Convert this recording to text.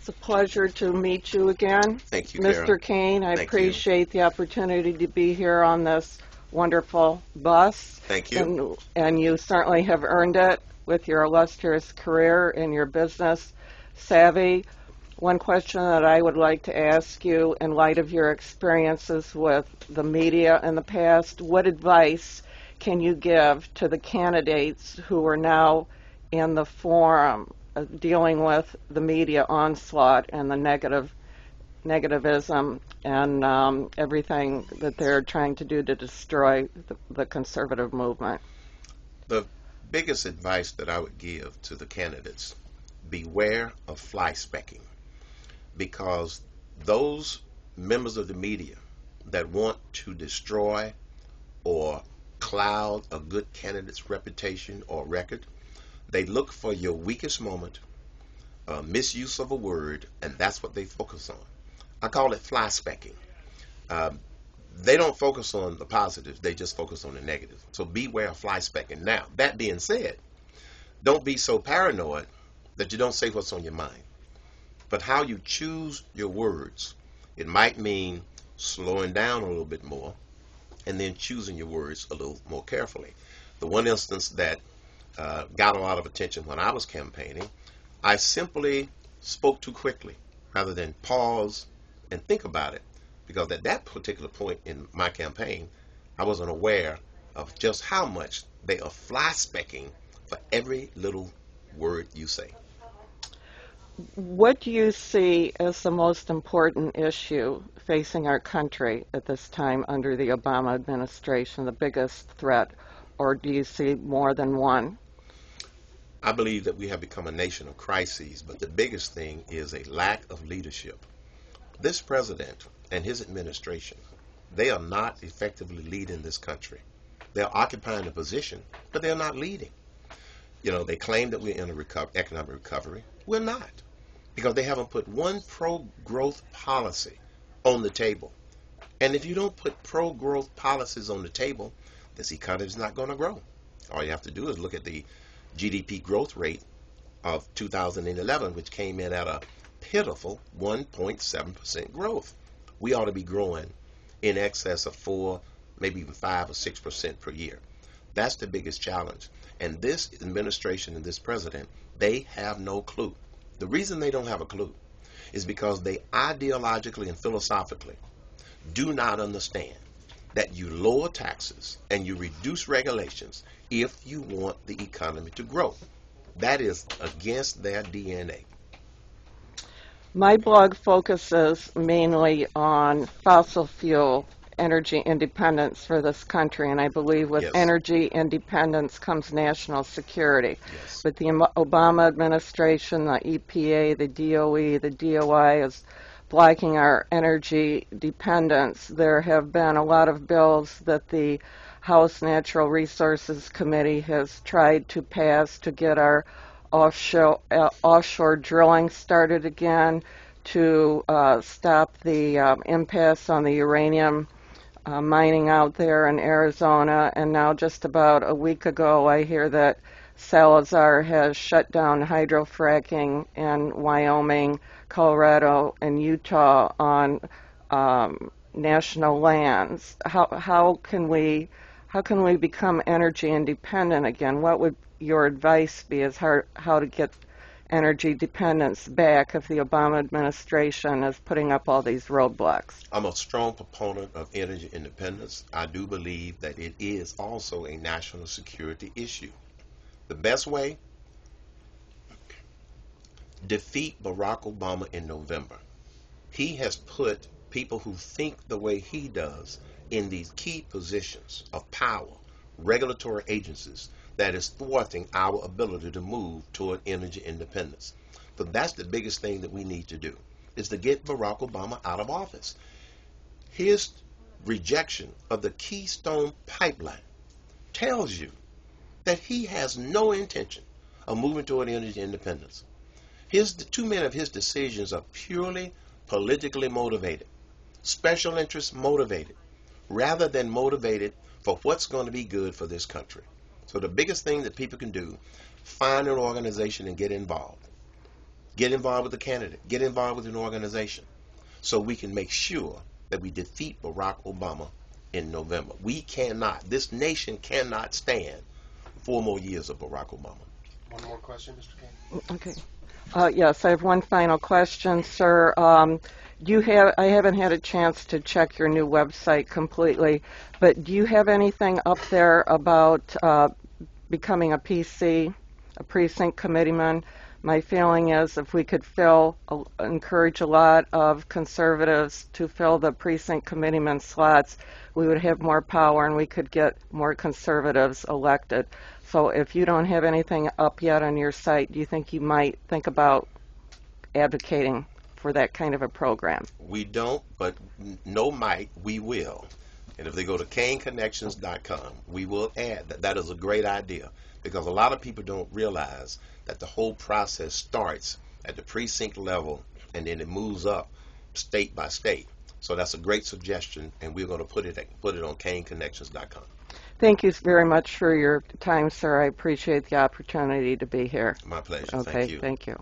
It's a pleasure to meet you again. Thank you, Carol. Mr. Cain, I Thank you. appreciate the opportunity to be here on this wonderful bus. Thank you. And you certainly have earned it with your illustrious career and your business savvy. One question that I would like to ask you, in light of your experiences with the media in the past, what advice can you give to the candidates who are now in the forum dealing with the media onslaught and the negativism and everything that they're trying to do to destroy the conservative movement? The biggest advice that I would give to the candidates: beware of fly specking, because those members of the media that want to destroy or cloud a good candidate's reputation or record, they look for your weakest moment, misuse of a word, and that's what they focus on. I call it fly specking. They don't focus on the positives, they just focus on the negative. So beware of fly specking. Now, that being said, don't be so paranoid that you don't say what's on your mind. But how you choose your words, it might mean slowing down a little bit more and then choosing your words a little more carefully. The one instance that got a lot of attention when I was campaigning, I simply spoke too quickly rather than pause and think about it, because at that particular point in my campaign, I wasn't aware of just how much they are fly specking for every little word you say. What do you see as the most important issue facing our country at this time under the Obama administration, the biggest threat, or do you see more than one? I believe that we have become a nation of crises, but the biggest thing is a lack of leadership. This president and his administration, they are not effectively leading this country. They're occupying a position, but they're not leading. You know, they claim that we're in a economic recovery. We're not, because they haven't put one pro-growth policy on the table. And if you don't put pro-growth policies on the table, this economy is not going to grow. All you have to do is look at the GDP growth rate of 2011, which came in at a pitiful 1.7% growth. We ought to be growing in excess of 4, maybe even 5 or 6% per year. That's the biggest challenge. And this administration and this president, they have no clue. The reason they don't have a clue is because they ideologically and philosophically do not understand that you lower taxes and you reduce regulations if you want the economy to grow. That is against their DNA. My blog focuses mainly on fossil fuel energy independence for this country, and I believe with Yes. energy independence comes national security. Yes. But the Obama administration, the EPA, the DOE, the DOI is blocking our energy dependence. There have been a lot of bills that the House Natural Resources Committee has tried to pass to get our offshore drilling started again, to stop the impasse on the uranium mining out there in Arizona. And now just about a week ago, I hear that Salazar has shut down hydrofracking in Wyoming, Colorado, and Utah on national lands. How can we become energy independent again? What would your advice be as how to get energy dependence back if the Obama administration is putting up all these roadblocks? I'm a strong proponent of energy independence. I do believe that it is also a national security issue. The best way: defeat Barack Obama in November. He has put people who think the way he does in these key positions of power, regulatory agencies, that is thwarting our ability to move toward energy independence. So that's the biggest thing that we need to do, is to get Barack Obama out of office. His rejection of the Keystone Pipeline tells you that he has no intention of moving toward energy independence. Too many of his decisions are purely politically motivated, special interest motivated, rather than motivated for what's going to be good for this country. So the biggest thing that people can do, find an organization and get involved. Get involved with the candidate. Get involved with an organization so we can make sure that we defeat Barack Obama in November. We cannot, this nation cannot stand 4 more years of Barack Obama. One more question, Mr. Cain? Okay. Yes, I have one final question, sir. I haven't had a chance to check your new website completely, but do you have anything up there about becoming a PC, a precinct committeeman? My feeling is if we could encourage a lot of conservatives to fill the precinct committeeman slots, we would have more power and we could get more conservatives elected. So if you don't have anything up yet on your site, do you think you might think about advocating for that kind of a program? We don't, but no might, we will. And if they go to CainConnections.com, we will add that. That is a great idea, because a lot of people don't realize that the whole process starts at the precinct level and then it moves up state by state. So that's a great suggestion, and we're going to put it on CainConnections.com. Thank you very much for your time, sir. I appreciate the opportunity to be here. My pleasure. Okay, Thank you. thank you.